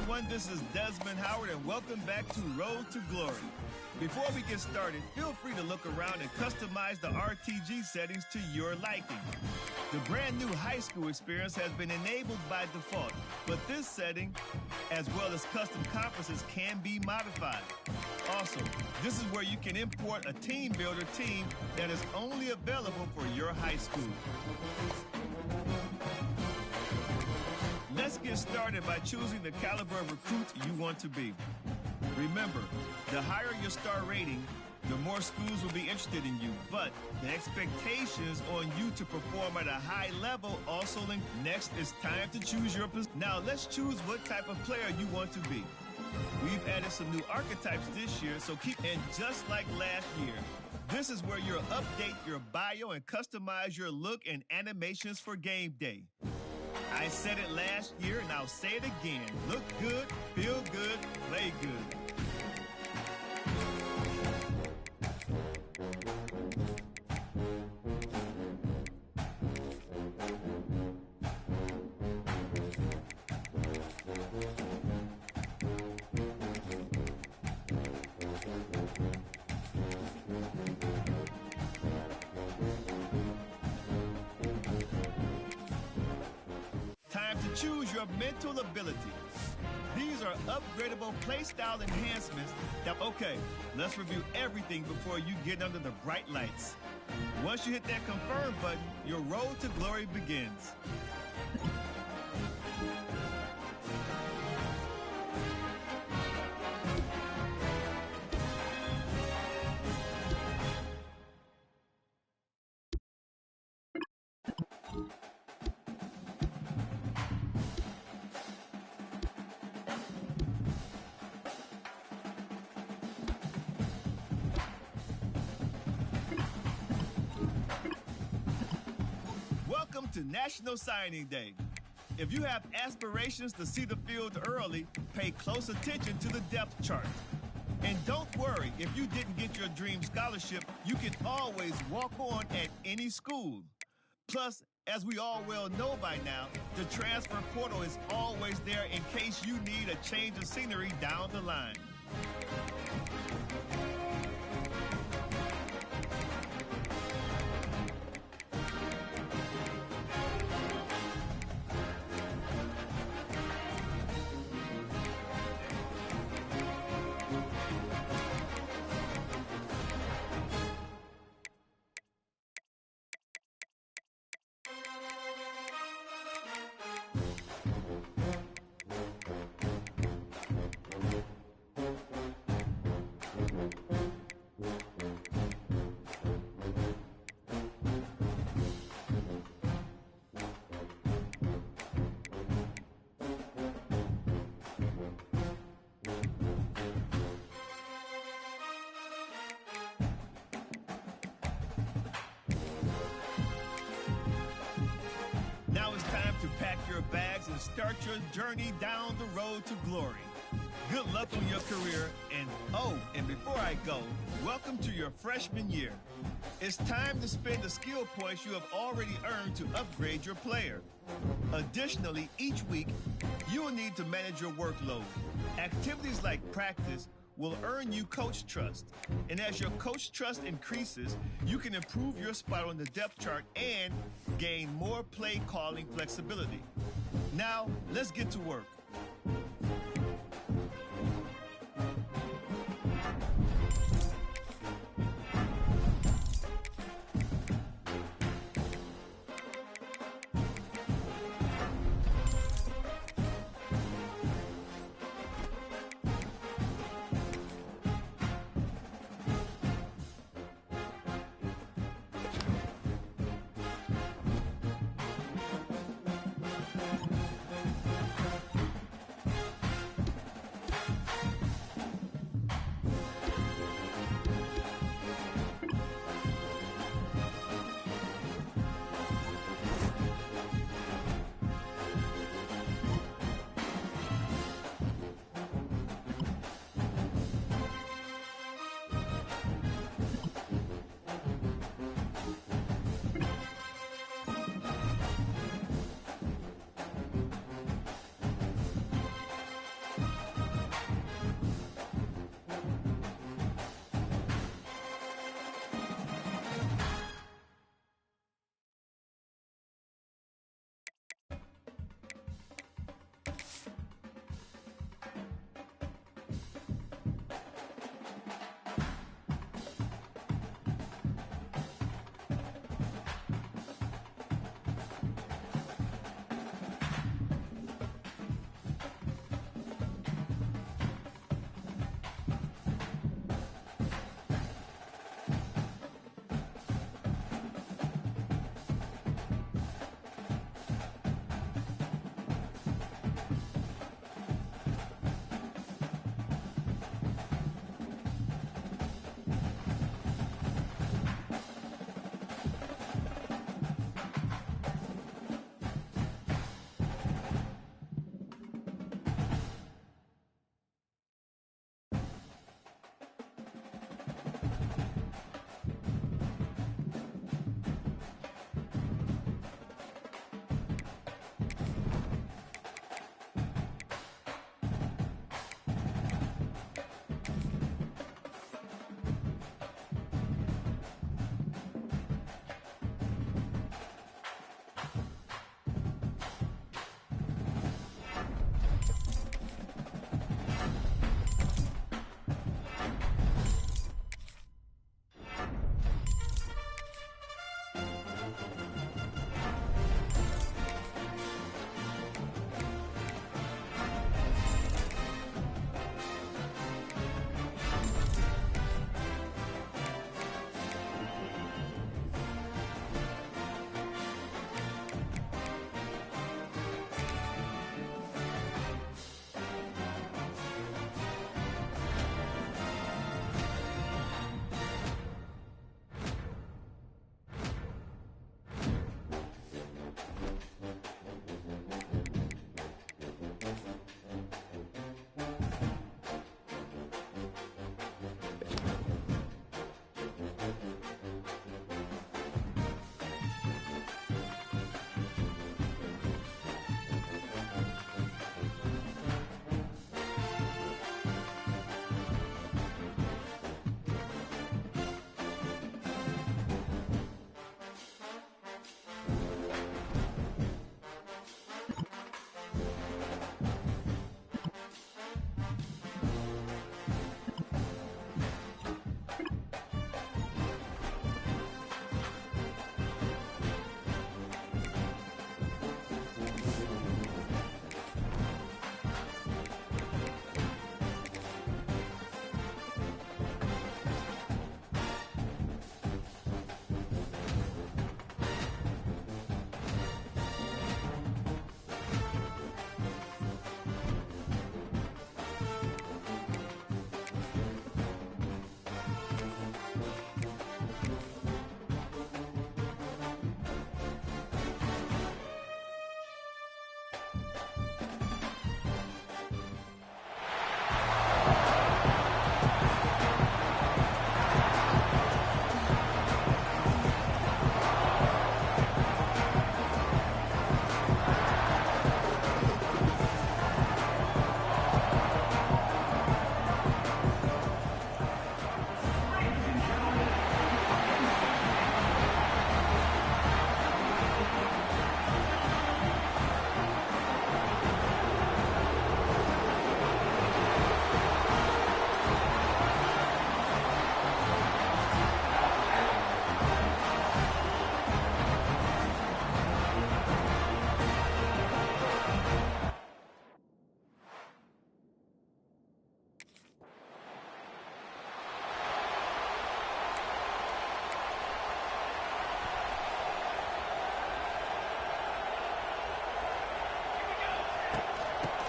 everyone, this is Desmond Howard, and welcome back to Road to Glory. Before we get started, feel free to look around and customize the RTG settings to your liking. The brand new high school experience has been enabled by default, but this setting, as well as custom conferences, can be modified. Also, this is where you can import a team builder team that is only available for your high school. Let's get started by choosing the caliber of recruit you want to be. Remember, the higher your star rating, the more schools will be interested in you, but the expectations on you to perform at a high level also link. Next, it's time to choose your position. Now, let's choose what type of player you want to be. We've added some new archetypes this year, so and just like last year, this is where you'll update your bio and customize your look and animations for game day. I said it last year, and I'll say it again. Look good, feel good, play good. Choose your mental ability. These are upgradable playstyle enhancements that, okay, let's review everything before you get under the bright lights. Once you hit that confirm button, your road to glory begins. Welcome to National Signing Day. If you have aspirations to see the field early, pay close attention to the depth chart. And don't worry, if you didn't get your dream scholarship, you can always walk on at any school. Plus, as we all well know by now, the transfer portal is always there in case you need a change of scenery down the line. Now it's time to pack your bags and start your journey down the road to glory. Good luck on your career, and before I go, welcome to your freshman year. It's time to spend the skill points you have already earned to upgrade your player. Additionally, each week, you will need to manage your workload. Activities like practice will earn you coach trust. And as your coach trust increases, you can improve your spot on the depth chart and gain more play calling flexibility. Now, let's get to work.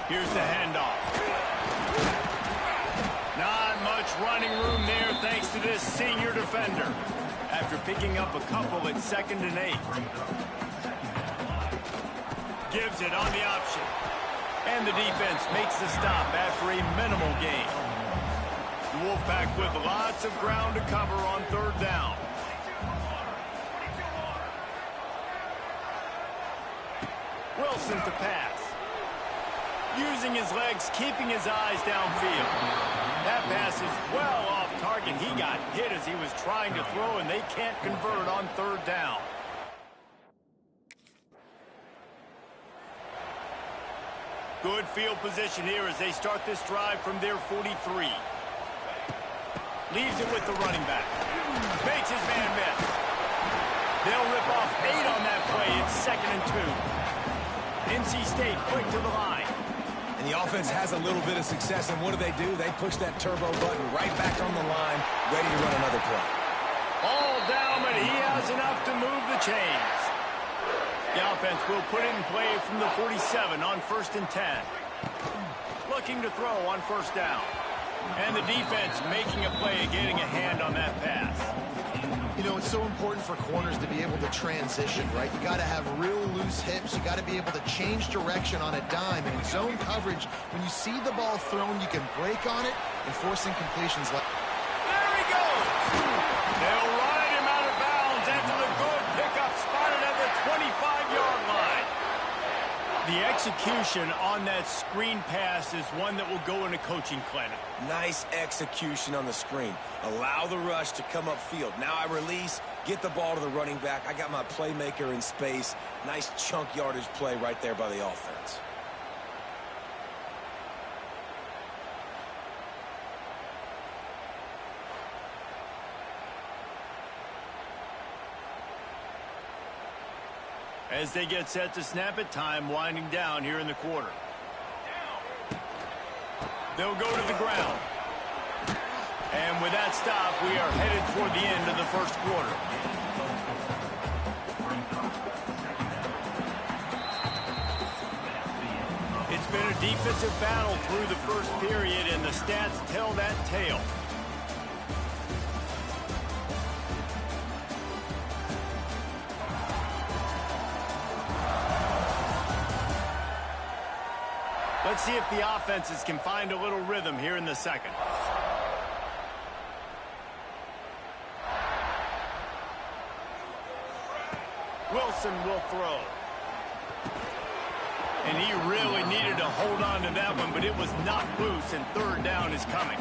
Here's the handoff. Not much running room there thanks to this senior defender. After picking up a couple at 2nd and 8. Gives it on the option. And the defense makes the stop after a minimal gain. The Wolfpack with lots of ground to cover on 3rd down. Wilson to pass. Using his legs, keeping his eyes downfield. That pass is well off target. He got hit as he was trying to throw, and they can't convert on 3rd down. Good field position here as they start this drive from their 43. Leaves it with the running back. Makes his man miss. They'll rip off 8 on that play. It's 2nd and 2. NC State quick to the line. And the offense has a little bit of success, and what do? They push that turbo button right back on the line, ready to run another play. All down, but he has enough to move the chains. The offense will put it in play from the 47 on 1st and 10. Looking to throw on 1st down. And the defense making a play, getting a hand on that pass. You know, it's so important for corners to be able to transition, right? You got to have real loose hips. You got to be able to change direction on a dime. And in zone coverage, when you see the ball thrown, you can break on it and force incompletions like... There he goes! They'll ride him out of bounds after the good pickup spotted at the 25-yard line. The execution on that screen pass is one that will go in a coaching clinic. Nice execution on the screen. Allow the rush to come upfield. Now I release, get the ball to the running back. I got my playmaker in space. Nice chunk yardage play right there by the offense. As they get set to snap it, time winding down here in the quarter. They'll go to the ground. And with that stop, we are headed toward the end of the 1st quarter. It's been a defensive battle through the 1st period, and the stats tell that tale. Let's see if the offenses can find a little rhythm here in the 2nd. Wilson will throw. And he really needed to hold on to that one, but it was not loose, and 3rd down is coming.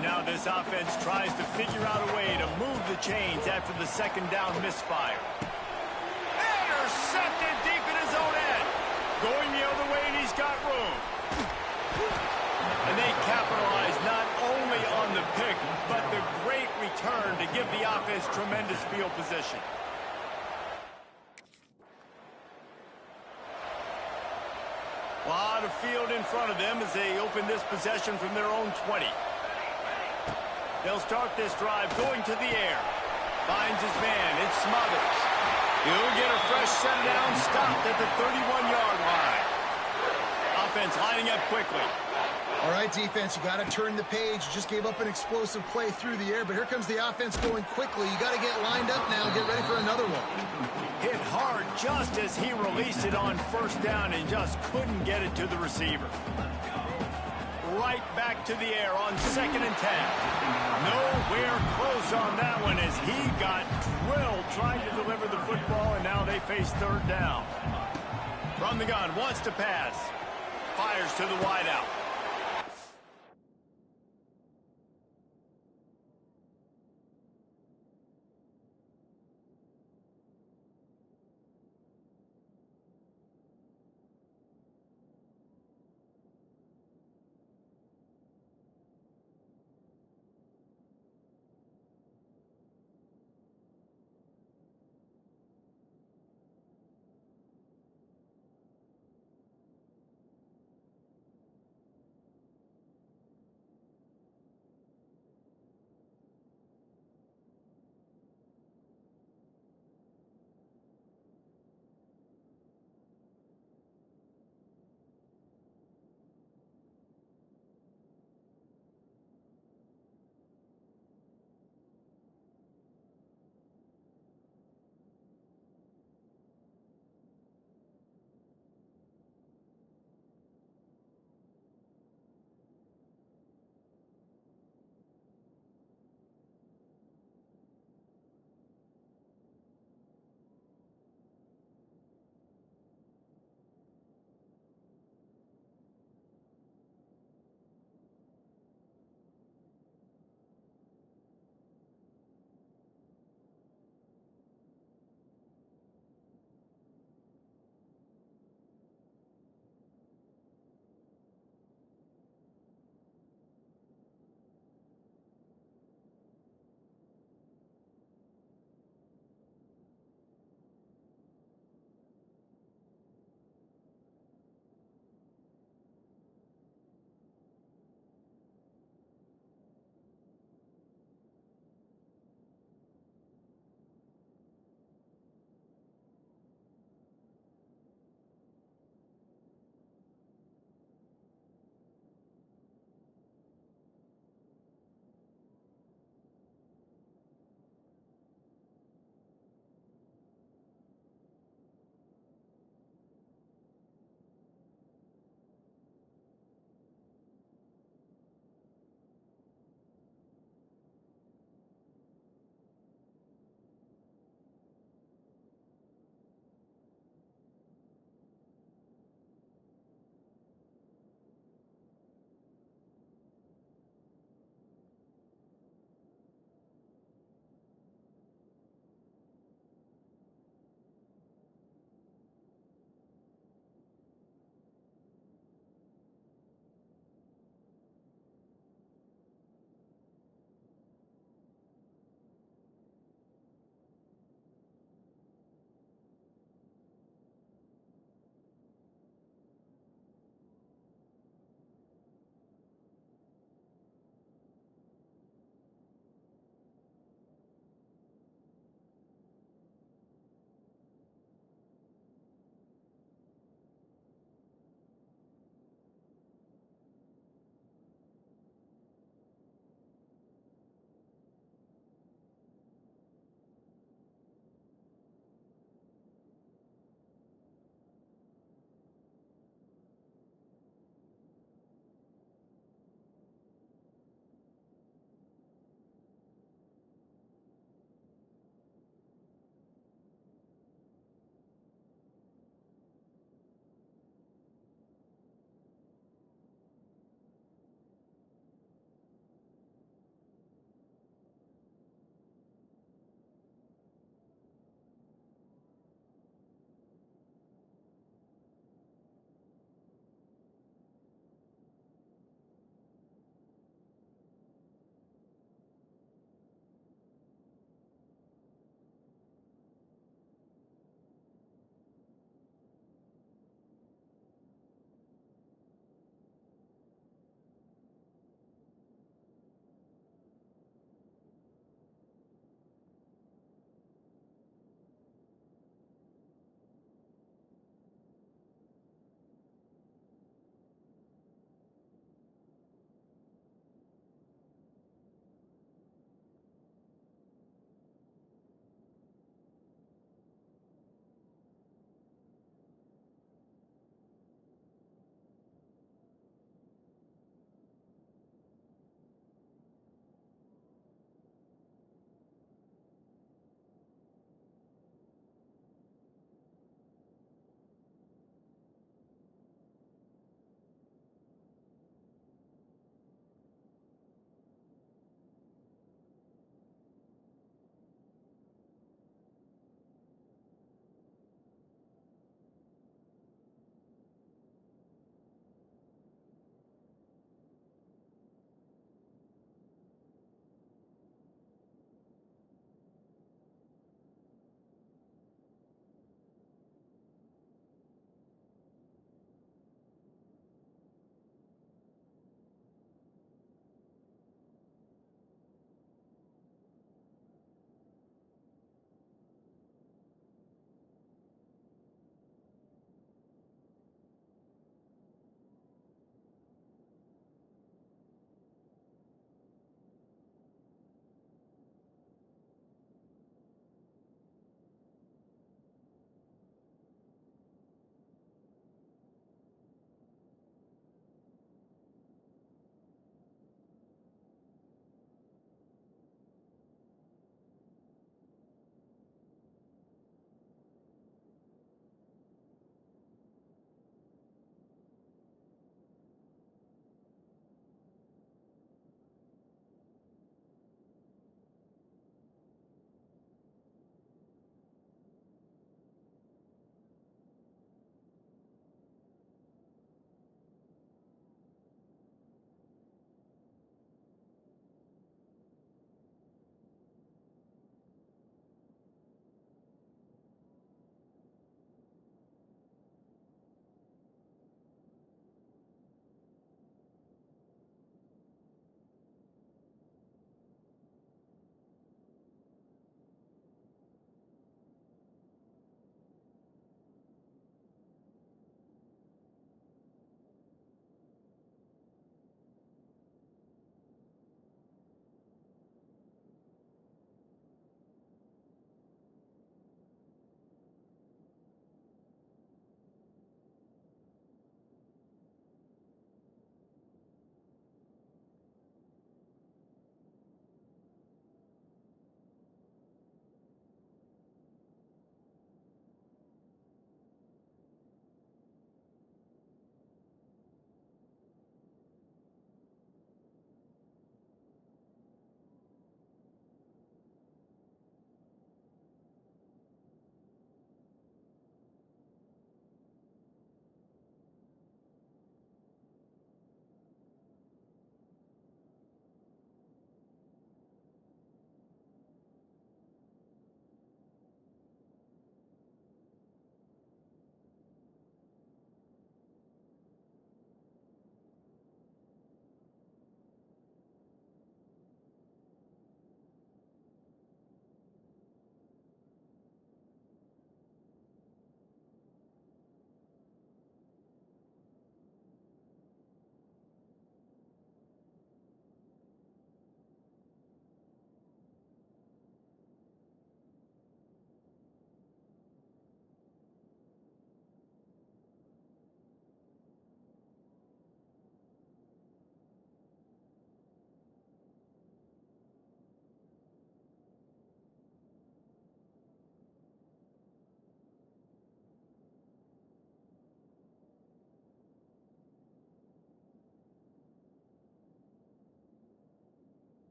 Now this offense tries to figure out a way to move the chains after the 2nd down misfire. Intercepted deep in his own end. Going the other way, and he's got room. And they capitalize not only on the pick, but the great return to give the offense tremendous field position. A lot of field in front of them as they open this possession from their own 20. They'll start this drive going to the air. Finds his man. It's Smothers. He'll get a fresh set down, stopped at the 31-yard line. Offense lining up quickly. All right, defense, you got to turn the page. You just gave up an explosive play through the air, but here comes the offense going quickly. You got to get lined up now and get ready for another one. Hit hard just as he released it on 1st down and just couldn't get it to the receiver. Right back to the air on 2nd and 10. Nowhere close on that one as he got drilled trying to deliver the football, and now they face 3rd down. From the gun, wants to pass. Fires to the wideout.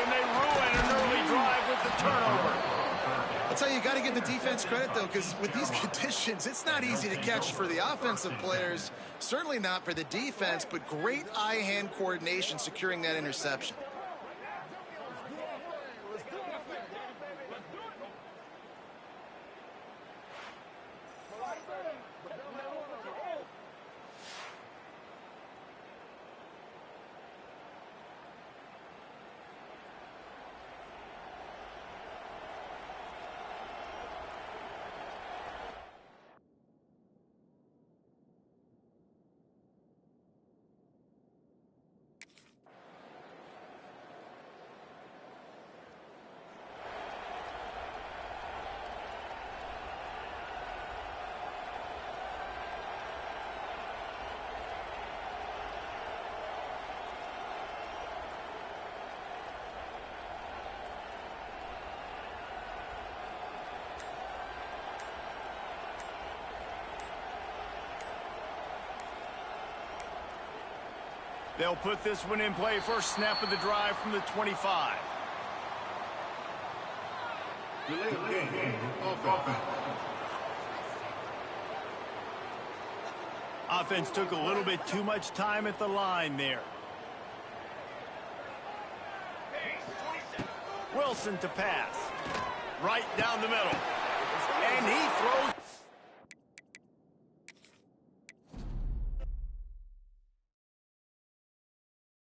and they ruin an early drive with the turnover. I'll tell you, you got to give the defense credit, though, because with these conditions, it's not easy to catch for the offensive players. Certainly not for the defense, but great eye-hand coordination securing that interception. They'll put this one in play. First snap of the drive from the 25. Delay of game. Offense took a little bit too much time at the line there. Wilson to pass. Right down the middle. And he throws